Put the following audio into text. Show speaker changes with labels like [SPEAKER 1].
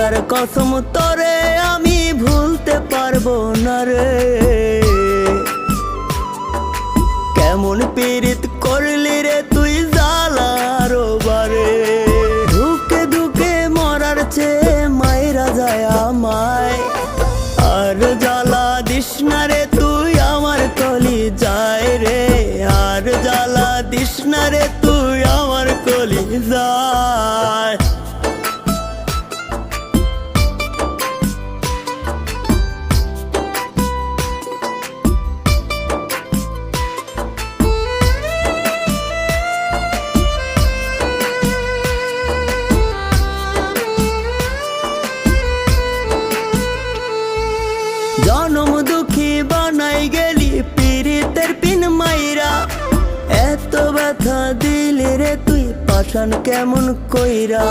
[SPEAKER 1] খোদার কসম তোরে আমি ভুলতে পারবো না রে। কেমন পীড়িত করলি রে তুই জ্বালার বারে, ধুকে ধুকে মরার চেয়ে মায়েরা যায় আমায়। আর জ্বালা দিস না রে তুই আমার কলি যায় রে, আর জ্বালা দিস না রে তুই আমার কলি যায়। জনম দুঃখী বানাই গেলি পীড়িতের পিন মাইরা, এত ব্যথা দিলি রে তুই পাষাণ কেমন কইরা।